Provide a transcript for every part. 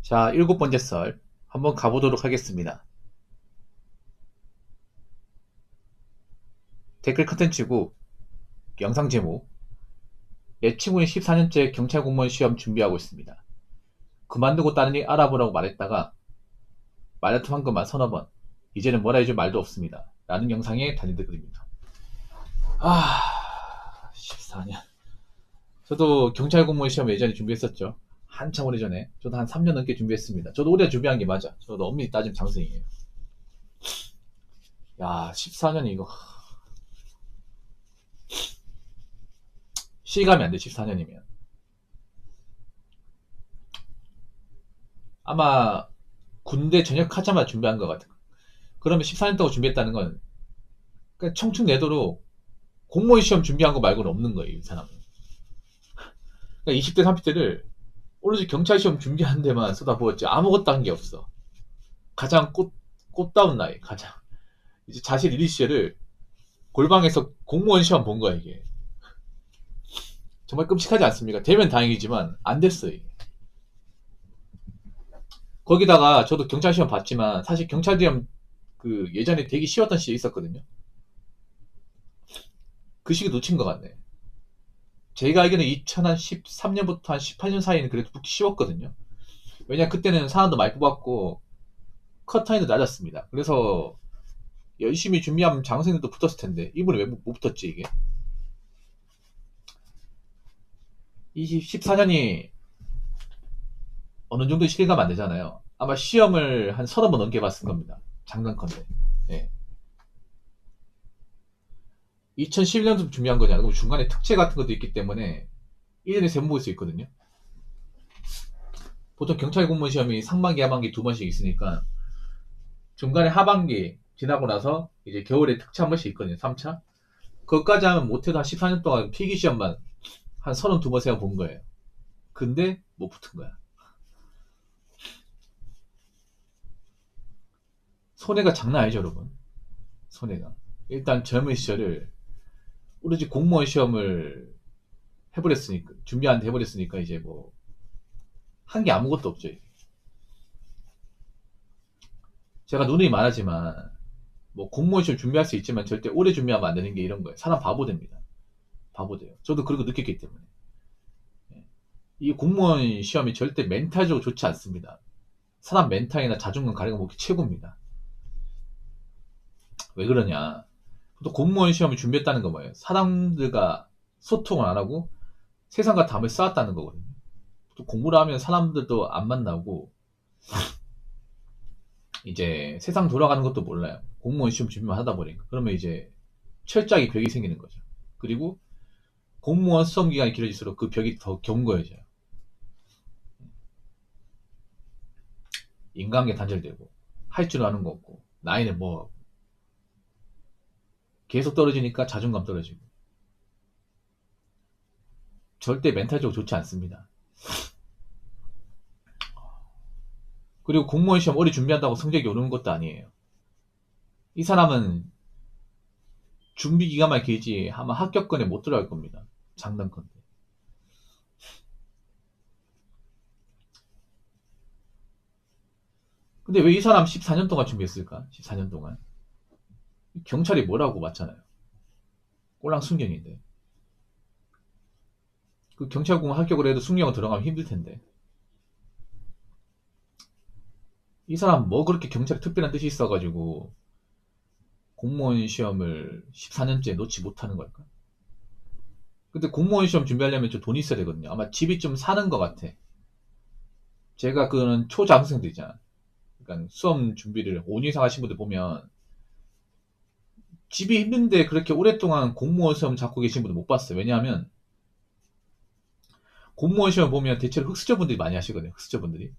자, 일곱 번째 썰 한번 가보도록 하겠습니다. 댓글 컨텐츠고 영상 제목: 내 친구는 14년째 경찰 공무원 시험 준비하고 있습니다. 그만두고 다른 일 알아보라고 말했다가 말다툼 한 것만 서너 번. 이제는 뭐라 해줄 말도 없습니다. 라는 영상의 단일 댓글입니다. 14년. 저도 경찰 공무원 시험 예전에 준비했었죠. 한참 오래전에. 저도 한 3년 넘게 준비했습니다. 저도 오래 준비한 게 맞아. 저도 엄밀히 따지면 장생이에요. 야, 14년이 이거 실감이 안 돼. 14년이면 아마 군대 전역하자마자 준비한 것 같아. 그러면 14년 동안 준비했다는 건 그냥 청춘 내도록 공무원 시험 준비한 거 말고는 없는 거예요, 이 사람은. 그러니까 20대, 30대를 오로지 경찰 시험 준비하는 데만 쏟아부었지 아무것도 한 게 없어. 가장 꽃다운 나이, 가장. 이제 자신 리리 시절을 골방에서 공무원 시험 본 거야, 이게. 정말 끔찍하지 않습니까? 되면 다행이지만 안 됐어요, 이게. 거기다가 저도 경찰 시험 봤지만 사실 경찰 시험 그 예전에 되게 쉬웠던 시절이 있었거든요. 그 시기 놓친 것 같네. 제가 알기로는 2013년부터 한 18년 사이는 그래도 붙기 쉬웠거든요. 왜냐 그때는 사람도 많이 뽑았고 컷타임도 낮았습니다. 그래서 열심히 준비하면 장생들도 붙었을 텐데 이분이 왜 못 붙었지 이게? 14년이 어느 정도 실감 안 되잖아요. 아마 시험을 한 서너 번 넘게 봤을 겁니다. 장난컨대. 예. 2011년도 준비한 거잖아요. 그럼 중간에 특채 같은 것도 있기 때문에 1년에 3번 볼 수 있거든요. 보통 경찰 공무원 시험이 상반기, 하반기 두 번씩 있으니까 중간에 하반기 지나고 나서 이제 겨울에 특채 한 번씩 있거든요. 3차. 그것까지 하면 못해도 한 14년 동안 필기 시험만 한 32번, 3번 본 거예요. 근데 못 붙은 거야. 손해가 장난 아니죠, 여러분. 손해가. 일단 젊은 시절을 오로지 공무원 시험을 해버렸으니까, 준비하는데 해버렸으니까 이제 뭐 한 게 아무것도 없죠. 제가 누누이 말하지만 뭐 공무원 시험 준비할 수 있지만 절대 오래 준비하면 안 되는 게 이런 거예요. 사람 바보 됩니다. 바보 돼요. 저도 그렇게 느꼈기 때문에. 이 공무원 시험이 절대 멘탈적으로 좋지 않습니다. 사람 멘탈이나 자존감 가리가 먹기 최고입니다. 왜 그러냐. 또 공무원 시험을 준비했다는 거 뭐예요? 사람들과 소통을 안 하고 세상과 담을 쌓았다는 거거든요. 또 공부를 하면 사람들도 안 만나고 이제 세상 돌아가는 것도 몰라요. 공무원 시험 준비만 하다 보니까. 그러면 이제 철저하게 벽이 생기는 거죠. 그리고 공무원 수험 기간이 길어질수록 그 벽이 더 견고해져요. 인간관계 단절되고 할 줄 아는 거 없고 나이는 뭐 계속 떨어지니까 자존감 떨어지고 절대 멘탈적으로 좋지 않습니다. 그리고 공무원 시험 오래 준비한다고 성적이 오르는 것도 아니에요. 이 사람은 준비 기간만 길지 아마 합격권에 못 들어갈 겁니다. 장난컨대. 근데 왜 이 사람 14년 동안 준비했을까? 14년 동안. 경찰이 뭐라고 맞잖아요. 꼴랑 순경인데. 그 경찰공무원 합격을 해도 순경을 들어가면 힘들 텐데. 이 사람 뭐 그렇게 경찰에 특별한 뜻이 있어가지고 공무원 시험을 14년째 놓지 못하는 걸까? 근데 공무원 시험 준비하려면 좀 돈이 있어야 되거든요. 아마 집이 좀 사는 것 같아. 제가 그런 초장생들 있잖아. 그러니까 수험 준비를 5년 이상 하신 분들 보면 집이 힘든데 그렇게 오랫동안 공무원 시험 잡고 계신 분들 못 봤어요. 왜냐하면 공무원 시험 보면 대체로 흑수저분들이 많이 하시거든요. 흑수저분들이.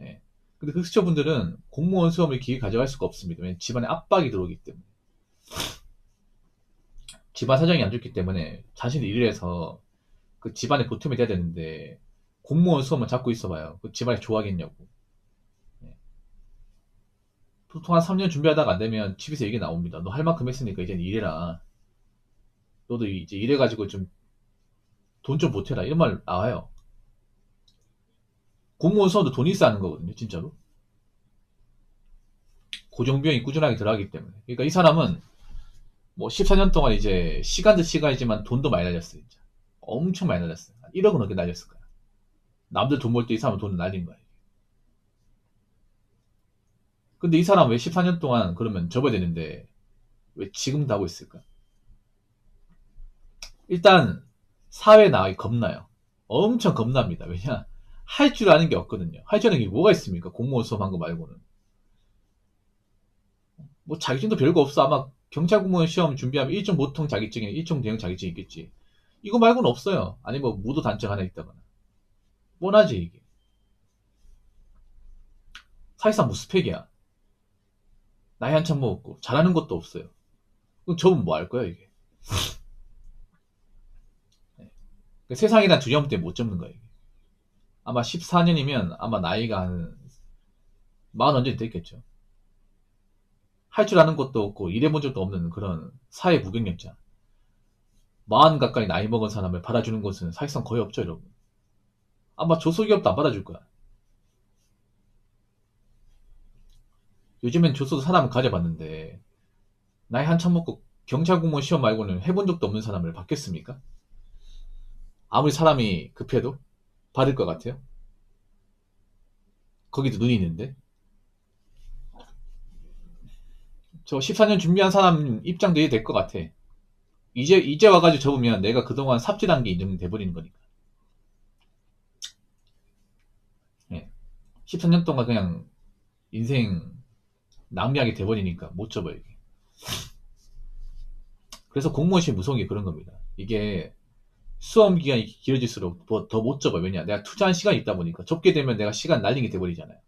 예. 근데 흑수저분들은 공무원 시험을 기회 가져갈 수가 없습니다. 왜냐면 집안에 압박이 들어오기 때문에. 집안 사정이 안 좋기 때문에 자신이 일을 해서 그 집안에 보탬이 돼야 되는데 공무원 수험만 잡고 있어봐요. 그 집안이 좋아하겠냐고. 예. 보통 한 3년 준비하다가 안 되면 집에서 얘기 나옵니다. 너 할 만큼 했으니까 이제 일해라. 너도 이제 일해가지고 좀 돈 좀 보태라. 이런 말 나와요. 공무원 수험도 돈이 있어 하는 거거든요, 진짜로. 고정비용이 꾸준하게 들어가기 때문에. 그러니까 이 사람은 뭐 14년 동안 이제 시간도 시간이지만 돈도 많이 날렸어요, 진짜. 엄청 많이 날렸어요. 1억은 넘게 날렸을 거야. 남들 돈 벌 때 이 사람은 돈을 날린 거야. 근데 이 사람 왜 14년 동안 그러면 접어야 되는데 왜 지금도 하고 있을까? 일단 사회에 나가기 겁나요. 엄청 겁납니다. 왜냐? 할 줄 아는 게 없거든요. 할 줄 아는 게 뭐가 있습니까? 공무원 수험한 거 말고는. 뭐 자격증도 별거 없어. 아마 경찰 공무원 시험 준비하면 일종 보통 자격증이나 일종 대형 자격증이 있겠지. 이거 말고는 없어요. 아니 뭐 무도 단증 하나 있다거나. 뻔하지 이게. 사실상 무스펙이야. 나이 한참 먹었고 잘하는 것도 없어요. 그럼 저분 뭐 할 거야 이게. 네. 세상이란 두려움 때문에 못 접는 거야 이게. 아마 14년이면 아마 나이가 한 40 언저리 됐겠죠. 할 줄 아는 것도 없고 일해본 적도 없는 그런 사회 무경력자. 40 가까이 나이 먹은 사람을 받아주는 곳은 사실상 거의 없죠, 여러분. 아마 조소기업도 안 받아줄 거야. 요즘엔 조소도 사람을 가져봤는데 나이 한참 먹고 경찰 공무원 시험 말고는 해본 적도 없는 사람을 받겠습니까? 아무리 사람이 급해도 받을 것 같아요. 거기도 눈이 있는데. 저 14년 준비한 사람 입장도 이해될 것 같아. 이제 와가지고 접으면 내가 그동안 삽질한 게 인정돼버리는 거니까. 예. 14년 동안 그냥 인생 낭비하게 돼버리니까 못 접어요, 이게. 그래서 공무원 시험 무서운 게 그런 겁니다. 이게 수험 기간이 길어질수록 더 못 접어요. 왜냐? 내가 투자한 시간이 있다 보니까 접게 되면 내가 시간 날린 게 돼버리잖아요.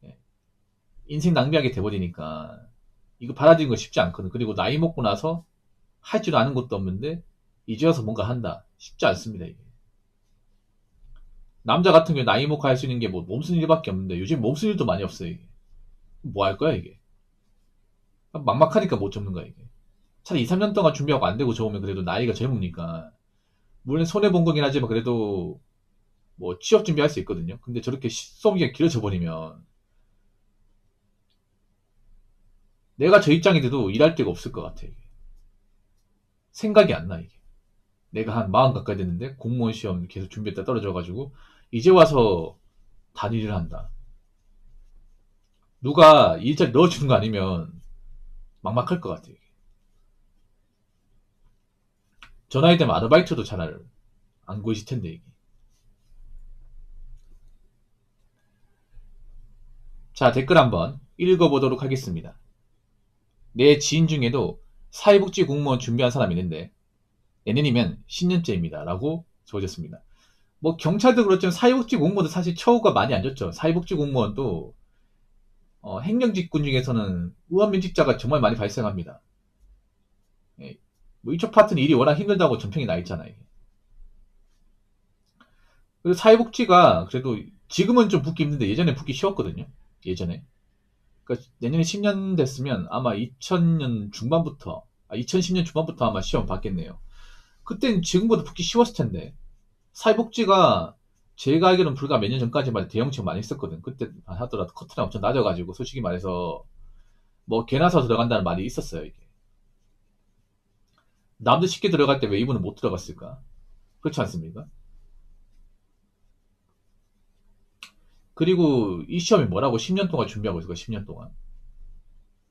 예. 인생 낭비하게 돼버리니까 이거 받아들이는 거 쉽지 않거든. 그리고 나이 먹고 나서 할 줄 아는 것도 없는데 이제 와서 뭔가 한다. 쉽지 않습니다, 이게. 남자 같은 경우에 나이 먹고 할 수 있는 게 뭐 몸쓰는 일밖에 없는데 요즘 몸쓰는 일도 많이 없어요, 이게. 뭐 할 거야, 이게. 막막하니까 못 접는 거야, 이게. 차라리 2, 3년 동안 준비하고 안 되고 접으면 그래도 나이가 젊으니까 물론 손해본 거긴 하지만 그래도 뭐 취업 준비할 수 있거든요. 근데 저렇게 수험기가 길어져 버리면 내가 저 입장이 돼도 일할 데가 없을 것 같아. 이게. 생각이 안 나, 이게. 내가 한 40 가까이 됐는데 공무원 시험 계속 준비했다 떨어져가지고 이제 와서 단일을 한다. 누가 일자리 넣어주는 거 아니면 막막할 것 같아. 이게. 저 나이 되면 아르바이트도 잘 안 구해질 텐데, 이게. 자, 댓글 한번 읽어보도록 하겠습니다. 내 지인 중에도 사회복지 공무원 준비한 사람이 있는데 내년이면 10년째입니다. 라고 적어졌습니다. 뭐 경찰도 그렇지만 사회복지 공무원도 사실 처우가 많이 안 좋죠. 사회복지 공무원도 행정직군 중에서는 의원면직자가 정말 많이 발생합니다. 예, 뭐 이쪽 파트는 일이 워낙 힘들다고 전평이 나 있잖아요. 그리고 사회복지가 그래도 지금은 좀 붙기 힘든데 예전에 붙기 쉬웠거든요. 예전에. 그러니까 내년에 10년 됐으면 아마 2000년 중반부터, 2010년 중반부터 아마 시험 받겠네요. 그땐 지금보다 붙기 쉬웠을 텐데. 사회복지가 제가 알기로는 불과 몇 년 전까지만 대형 취업 많이 했었거든. 그때 하더라도 커트가 엄청 낮아가지고 솔직히 말해서 뭐 개나 서 들어간다는 말이 있었어요. 이게. 남들 쉽게 들어갈 때 왜 이분은 못 들어갔을까? 그렇지 않습니까? 그리고 이 시험이 뭐라고 10년 동안 준비하고 있을까? 10년 동안.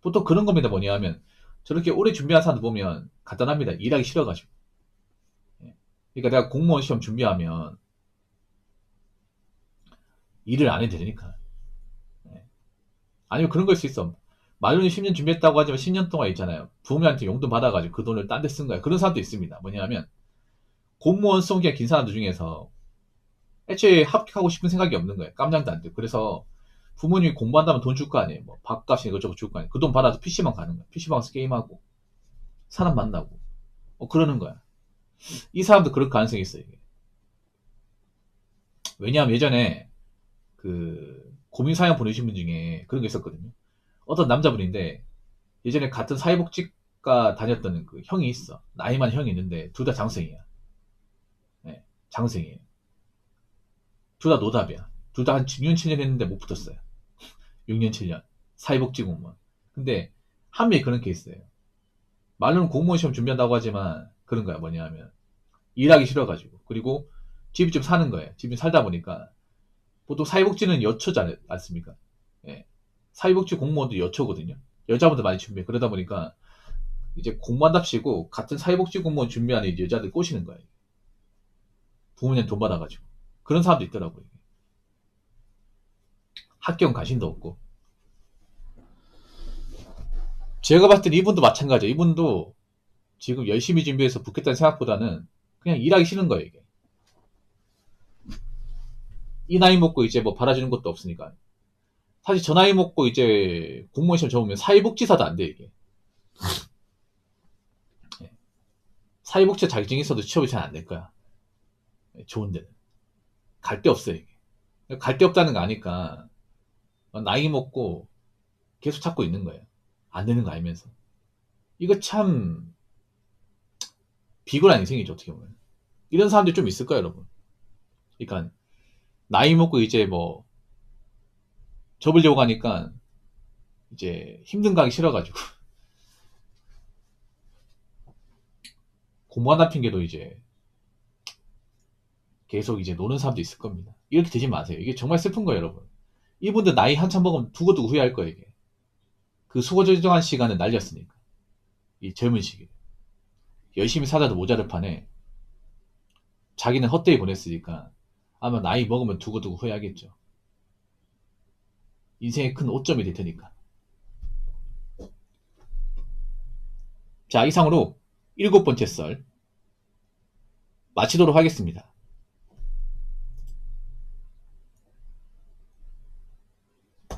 보통 그런 겁니다. 뭐냐 하면 저렇게 오래 준비한 사람들 보면 간단합니다. 일하기 싫어가지고. 예. 그러니까 내가 공무원 시험 준비하면 일을 안 해도 되니까. 예. 아니면 그런 걸 수 있어. 마련이 10년 준비했다고 하지만 10년 동안 있잖아요. 부모님한테 용돈 받아가지고 그 돈을 딴 데 쓴 거야. 그런 사람도 있습니다. 뭐냐면 공무원 수험 기간 긴 사람들 중에서 애초에 합격하고 싶은 생각이 없는 거예요. 깜냥도 안 되고. 그래서 부모님이 공부한다면 돈 줄 거 아니에요. 뭐 밥값이 이것저것 줄 거 아니에요. 그 돈 받아서 PC방 가는 거야. PC방에서 게임하고 사람 만나고 그러는 거야. 이 사람도 그럴 가능성이 있어요. 이게. 왜냐하면 예전에 그 고민 사연 보내신 분 중에 그런 게 있었거든요. 어떤 남자분인데 예전에 같은 사회복지과 다녔던 그 형이 있어. 나이 많은 형이 있는데 둘 다 장생이야. 네, 장생이에요. 둘 다 노답이야. 둘 다 한 6년, 7년 했는데 못 붙었어요. 6년, 7년. 사회복지 공무원. 근데 한 명이 그런 케이스예요. 말로는 공무원 시험 준비한다고 하지만 그런 거야. 뭐냐 하면 일하기 싫어가지고. 그리고 집이 좀 사는 거예요. 집이 살다 보니까 보통 사회복지는 여초지 않습니까? 예. 사회복지 공무원도 여초거든요. 여자분들 많이 준비해. 그러다 보니까 이제 공무원답시고 같은 사회복지 공무원 준비하는 이제 여자들 꼬시는 거예요. 부모님 돈 받아가지고. 그런 사람도 있더라고요. 학경 가신도 없고. 제가 봤을 땐 이분도 마찬가지예요. 이분도 지금 열심히 준비해서 붙겠다는 생각보다는 그냥 일하기 싫은 거예요, 이게. 이 나이 먹고 이제 뭐 받아주는 것도 없으니까. 사실 저 나이 먹고 이제 공무원 시험 접으면 사회복지사도 안 돼, 이게. 사회복지사 자격증이 있어도 취업이 잘 안 될 거야. 좋은 데는. 갈 데 없어요, 이게. 갈 데 없다는 거 아니까 나이 먹고 계속 찾고 있는 거예요. 안 되는 거 알면서. 이거 참 비굴한 인생이죠, 어떻게 보면. 이런 사람들이 좀 있을 거예요, 여러분. 그러니까 나이 먹고 이제 뭐 접으려고 하니까 이제 힘든 거 하기 싫어가지고 공부한다는 핑계로 이제 계속 이제 노는 사람도 있을 겁니다. 이렇게 되지 마세요. 이게 정말 슬픈 거예요, 여러분. 이분들 나이 한참 먹으면 두고두고 후회할 거예요, 이게. 그 수고조정한 시간을 날렸으니까. 이 젊은 시기에. 열심히 살아도 모자를 판에 자기는 헛되이 보냈으니까 아마 나이 먹으면 두고두고 후회하겠죠. 인생의 큰 오점이 될 테니까. 자, 이상으로 7번째 썰 마치도록 하겠습니다.